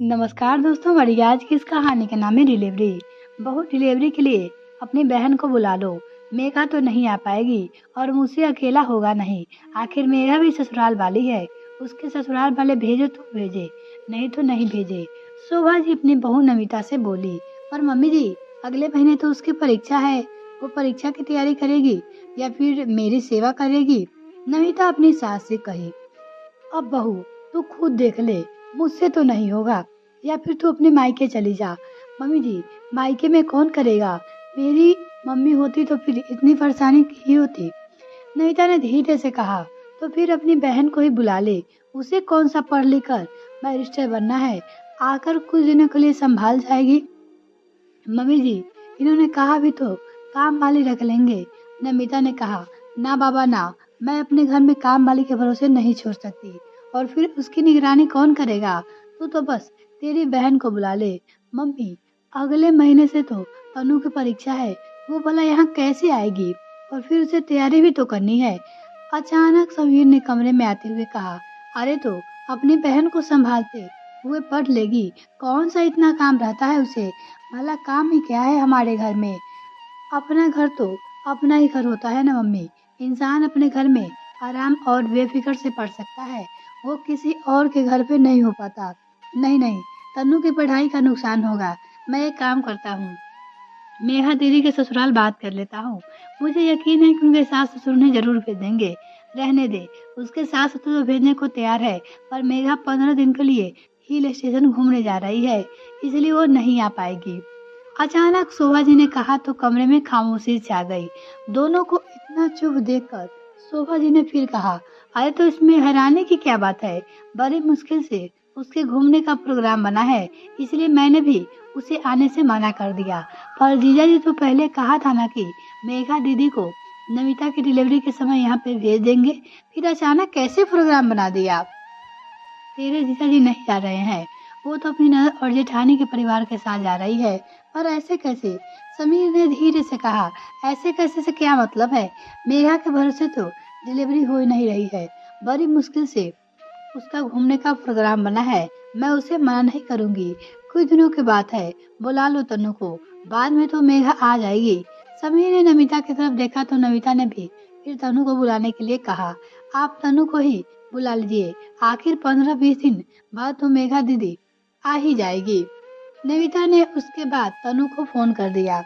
नमस्कार दोस्तों, हमारी आज की इस कहानी का नाम है डिलीवरी। बहू डिलीवरी के लिए अपनी बहन को बुला लो। मेघा तो नहीं आ पाएगी और मुझसे अकेला होगा नहीं। आखिर मेघा भी ससुराल वाली है। उसके ससुराल वाले भेजे तो भेजे, नहीं तो नहीं भेजे। शोभा जी अपनी बहू नमिता से बोली, पर मम्मी जी अगले महीने तो उसकी परीक्षा है। वो परीक्षा की तैयारी करेगी या फिर मेरी सेवा करेगी? नमिता अपनी सास से कही, अब बहू तू खुद देख ले, मुझसे तो नहीं होगा। या फिर तू अपने मायके चली जा। मम्मी जी, मायके में कौन करेगा? मेरी मम्मी होती तो फिर इतनी परेशानी की होती। नमिता ने धीरे से कहा, तो फिर अपनी बहन को ही बुला ले। उसे कौन सा पढ़ लिख कर बैरिस्टर बनना है, आकर कुछ दिनों के लिए संभाल जाएगी। मम्मी जी, इन्होंने कहा भी तो काम वाली रख लेंगे। नमिता ने कहा, ना बाबा ना, मैं अपने घर में काम वाली के भरोसे नहीं छोड़ सकती। और फिर उसकी निगरानी कौन करेगा? तू तो बस तेरी बहन को बुला ले। मम्मी, अगले महीने से तो तनु की परीक्षा है, वो भला यहाँ कैसे आएगी? और फिर उसे तैयारी भी तो करनी है। अचानक समीर ने कमरे में आते हुए कहा, अरे तो अपनी बहन को संभालते हुए पढ़ लेगी। कौन सा इतना काम रहता है उसे? भला काम ही क्या है हमारे घर में? अपना घर तो अपना ही घर होता है ना मम्मी। इंसान अपने घर में आराम और बेफिक्र से पढ़ सकता है, वो किसी और के घर पे नहीं हो पाता। नहीं नहीं, तन्नू की पढ़ाई का नुकसान होगा। मैं एक काम करता हूँ, मेघा दीदी के ससुराल बात कर लेता हूँ। मुझे यकीन है कि उनके सास ससुर उन्हें जरूर भेजेंगे। रहने दे, उसके सास ससुर तो भेजने को तैयार है, पर मेघा 15 दिन के लिए हिल स्टेशन घूमने जा रही है, इसलिए वो नहीं आ पाएगी। अचानक शोभा जी ने कहा तो कमरे में खामोशी छा गई। दोनों को इतना चुप देखकर शोभा जी ने फिर कहा, अरे तो इसमें हैरानी की क्या बात है? बड़ी मुश्किल से उसके घूमने का प्रोग्राम बना है, इसलिए मैंने भी उसे आने से मना कर दिया। पर जीजा जी तो पहले कहा था ना कि मेघा दीदी को नमिता की डिलीवरी के समय यहाँ पे भेज देंगे, फिर अचानक कैसे प्रोग्राम बना दिया? तेरे जीजा जी नहीं जा रहे हैं, वो तो अपनी ननद और जेठानी के परिवार के साथ जा रही है। पर ऐसे कैसे? समीर ने धीरे से कहा, ऐसे कैसे से क्या मतलब है? मेघा के भरोसे तो डिलीवरी हो ही नहीं रही है, बड़ी मुश्किल से उसका घूमने का प्रोग्राम बना है। मैं उसे मना नहीं करूंगी। कुछ दिनों की बात है, बुला लो तनु को, बाद में तो मेघा आ जाएगी। समीर ने नमिता की तरफ देखा तो नमिता ने भी फिर तनु को बुलाने के लिए कहा, आप तनु को ही बुला लीजिए, आखिर 15-20 दिन बाद तो मेघा दीदी आ ही जाएगी। नमिता ने उसके बाद तनु को फोन कर दिया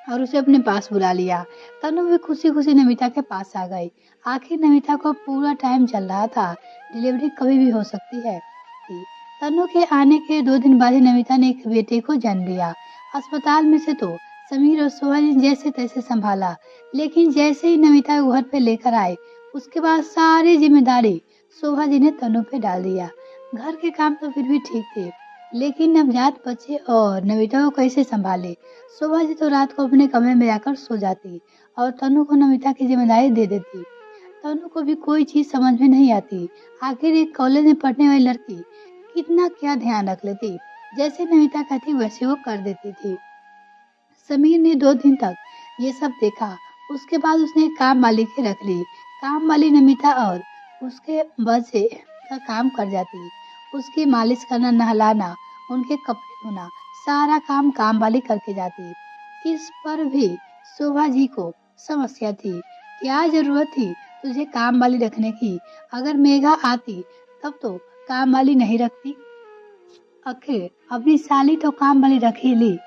और उसे अपने पास बुला लिया। तनु भी खुशी खुशी नमिता के पास आ गई। आखिर नमिता को पूरा टाइम चल रहा था, डिलीवरी कभी भी हो सकती है थी। तनु के आने के 2 दिन बाद ही नमिता ने एक बेटे को जन्म दिया। अस्पताल में से तो समीर और सोहा ने जैसे तैसे संभाला, लेकिन जैसे ही नमिता को घर पे लेकर आए, उसके बाद सारी जिम्मेदारी शोभा जी ने तनु पे डाल दिया। घर के काम तो फिर भी ठीक थे, लेकिन नवजात बच्चे और नमिता को कैसे संभाले? शोभा जी तो रात को अपने कमरे में जाकर सो जाती और तनु को नमिता की जिम्मेदारी दे देती। तनु को भी कोई चीज समझ में नहीं आती, आखिर एक कॉलेज में पढ़ने वाली लड़की कितना क्या ध्यान रख लेती। जैसे नमिता कहती वैसे वो कर देती थी। समीर ने 2 दिन तक ये सब देखा। उसके बाद उसने एक काम वाली के रख ली। काम वाली नमिता और उसके बच्चे का काम कर जाती। उसकी मालिश करना, नहलाना, उनके कपड़े धोना, सारा काम वाली करके जाती। इस पर भी शोभा जी को समस्या थी। क्या जरूरत थी तुझे काम वाली रखने की? अगर मेघा आती तब तो काम वाली नहीं रखती। आखिर अपनी साली तो काम वाली रख ही ली।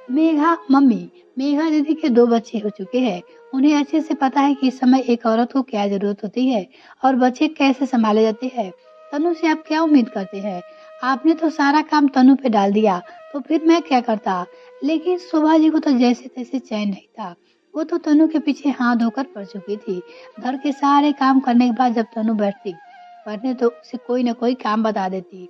मेघा मम्मी, मेघा दीदी के 2 बच्चे हो चुके हैं। उन्हें अच्छे से पता है कि इस समय एक औरत को क्या जरूरत होती है और बच्चे कैसे संभाले जाते हैं। तनु से आप क्या उम्मीद करते हैं? आपने तो सारा काम तनु पे डाल दिया, तो फिर मैं क्या करता? लेकिन शोभा जी को तो जैसे तैसे चैन नहीं था। वो तो तनु के पीछे हाथ धोकर पड़ चुकी थी। घर के सारे काम करने के बाद जब तनु बैठती पढ़ने तो उसे कोई न कोई काम बता देती।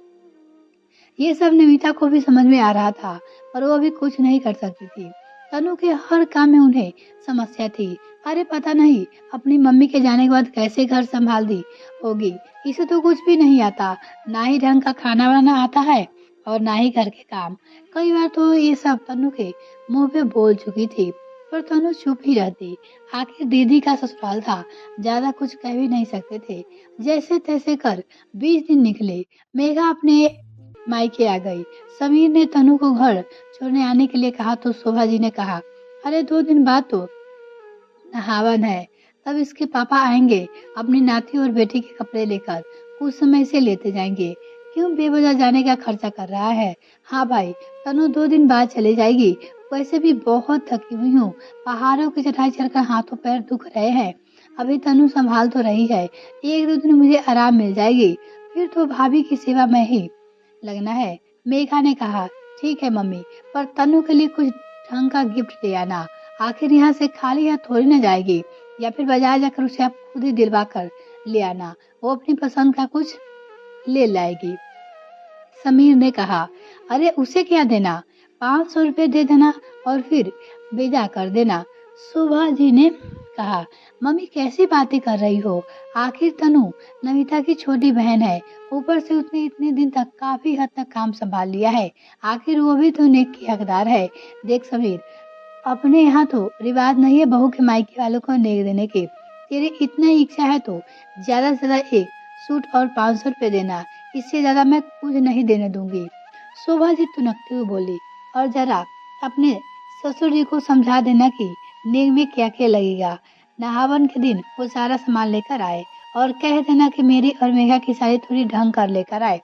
ये सब निमिता को भी समझ में आ रहा था, पर वो अभी कुछ नहीं कर सकती थी। तनु के हर काम में उन्हें समस्या थी। अरे पता नहीं अपनी मम्मी के जाने के बाद कैसे घर संभाल दी होगी। इसे तो कुछ भी नहीं आता, ना ही ढंग का खाना बनाना आता है और ना ही घर के काम। कई बार तो ये सब तनु के मुंह पे बोल चुकी थी, पर तनु चुप ही रहती। आखिर दीदी का ससुराल था, ज्यादा कुछ कह भी नहीं सकते थे। जैसे तैसे कर 20 दिन निकले। मेघा अपने मायके आ गई। समीर ने तनु को घर छोड़ने आने के लिए कहा तो शोभा जी ने कहा, अरे 2 दिन बाद तो नहावन है, तब इसके पापा आएंगे अपनी नाती और बेटी के कपड़े लेकर, कुछ समय से लेते जाएंगे। क्यों बेवजह जाने का खर्चा कर रहा है? हाँ भाई, तनु 2 दिन बाद चली जाएगी। वैसे भी बहुत थकी हुई हूँ, पहाड़ों की चढ़ाई चढ़कर हाथों पैर दुख रहे हैं। अभी तनु संभाल तो रही है, 1-2 दिन मुझे आराम मिल जाएगी, फिर तो भाभी की सेवा में ही लगना है। मेघा ने कहा, ठीक है मम्मी, पर तनु के लिए कुछ ढंग का गिफ्ट ले आना। आखिर यहाँ से खाली हाथ थोड़ी ना जाएगी, या फिर बाजार जाकर उसे आप खुद ही दिलवा कर ले आना, वो अपनी पसंद का कुछ ले लाएगी। समीर ने कहा, अरे उसे क्या देना, 500 रुपये दे देना और फिर बेजा कर देना। सुभा जी ने कहा, मम्मी कैसी बातें कर रही हो, आखिर तनु नमिता की छोटी बहन है, ऊपर से उसने इतने दिन तक काफी हद तक काम संभाल लिया है, आखिर वो भी तो नेक की हकदार है। देख समीर, अपने यहाँ तो रिवाज नहीं है बहू के मायके वालों को नेक देने की। तेरी इतना इच्छा है तो ज्यादा से ज्यादा एक सूट और 500 रुपये देना, इससे ज्यादा मैं कुछ नहीं देने दूंगी। शोभा जी तुनकते हुए बोली, और जरा अपने ससुर जी को समझा देना कि नेक में क्या क्या लगेगा। नहावन के दिन वो सारा सामान लेकर आए और कह देना कि मेरी और मेघा की साड़ी थोड़ी ढंग कर लेकर आए।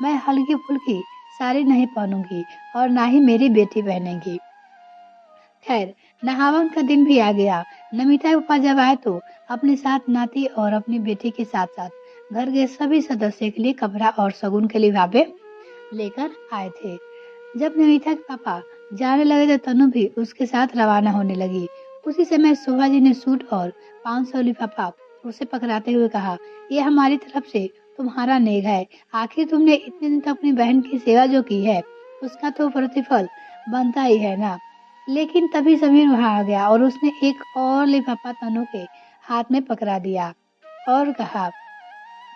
मैं हल्की फुल्की साड़ी नहीं पहनूंगी और ना ही मेरी बेटी पहनेगी। खैर, नहावन का दिन भी आ गया। नमिता के पापा जब आए तो अपने साथ नाती और अपनी बेटी के साथ साथ घर के सभी सदस्य के लिए कपड़ा और शगुन के लिफाफे लेकर आए थे। जब नमिता के पापा जाने लगे तो तनु भी उसके साथ रवाना होने लगी। उसी समय शोभा जी ने सूट और 500 लिफाफा उसे पकड़ाते हुए कहा, ये हमारी तरफ से तुम्हारा नेक है। आखिर तुमने इतने दिन तक अपनी बहन की सेवा जो की है, उसका तो प्रतिफल बनता ही है ना। लेकिन तभी समीर वहां आ गया और उसने एक और लिफाफा तनु के हाथ में पकड़ा दिया और कहा,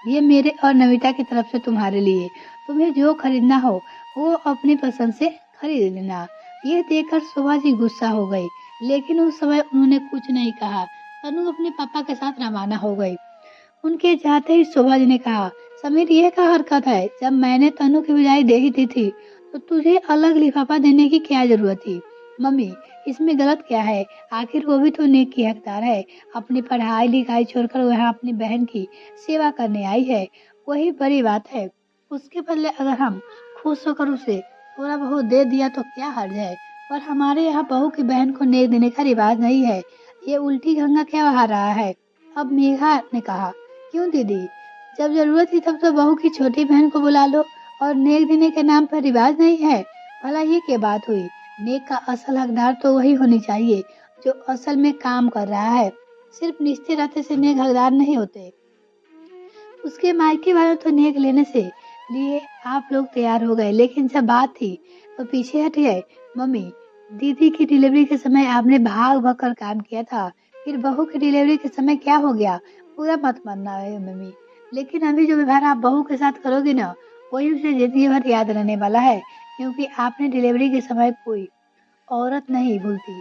ये मेरे और नमिता की तरफ से तुम्हारे लिए, तुम्हें जो खरीदना हो वो अपनी पसंद से खरीद लेना। ये देखकर शोभा जी गुस्सा हो गई, लेकिन उस समय उन्होंने कुछ नहीं कहा। तनु अपने पापा के साथ रवाना हो गई। उनके जाते ही शोभा जी ने कहा, समीर ये क्या हरकत है, जब मैंने तनु की विदाई दे ही दी थी तो तुझे अलग लिफाफा देने की क्या जरूरत थी। मम्मी, इसमें गलत क्या है, आखिर वो भी तो नेक की हकदार है, अपनी पढ़ाई लिखाई छोड़कर वहाँ अपनी बहन की सेवा करने आई है, वही बड़ी बात है। उसके बदले अगर हम खुश होकर उसे थोड़ा बहुत दे दिया तो क्या हर्ज है। पर हमारे यहाँ बहू की बहन को नेक देने का रिवाज नहीं है, ये उल्टी गंगा क्या बहा रहा है। अब मेघा ने कहा, क्यों दीदी, जब जरूरत थी तब तो बहू की छोटी बहन को बुला लो, और नेक देने के नाम पर रिवाज नहीं है। भला ये क्या बात हुई, नेक का असल हकदार तो वही होनी चाहिए जो असल में काम कर रहा है। सिर्फ निश्चय रहते से नेक हकदार नहीं होते। उसके मायके वालों तो नेक लेने से लिए आप लोग तैयार हो गए, लेकिन जब बात थी तो पीछे हट गए। मम्मी, दीदी की डिलीवरी के समय आपने भाग भाग कर काम किया था, फिर बहू की डिलीवरी के समय क्या हो गया, पूरा मत मानना है मम्मी। लेकिन अभी जो व्यवहार आप बहू के साथ करोगे ना, वही उसे जिंदगी भर याद रहने वाला है, क्योंकि आपने डिलीवरी के समय कोई औरत नहीं भूलती।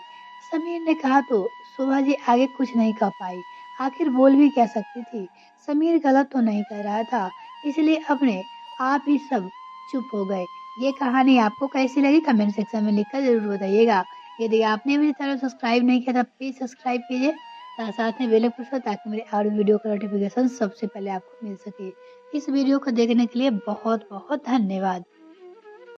समीर ने कहा तो शोभा जी आगे कुछ नहीं कह पाई, आखिर बोल भी क्या सकती थी। समीर गलत तो नहीं कह रहा था, इसलिए अपने आप ही सब चुप हो गए। ये कहानी आपको कैसी लगी कमेंट सेक्शन में लिखकर जरूर बताइएगा। यदि आपने मेरी तरह सब्सक्राइब नहीं किया तो प्लीज सब्सक्राइब कीजिए, साथ में बेल आइकन ताकि मेरे और वीडियो का नोटिफिकेशन सबसे पहले आपको मिल सके। इस वीडियो को देखने के लिए बहुत बहुत धन्यवाद।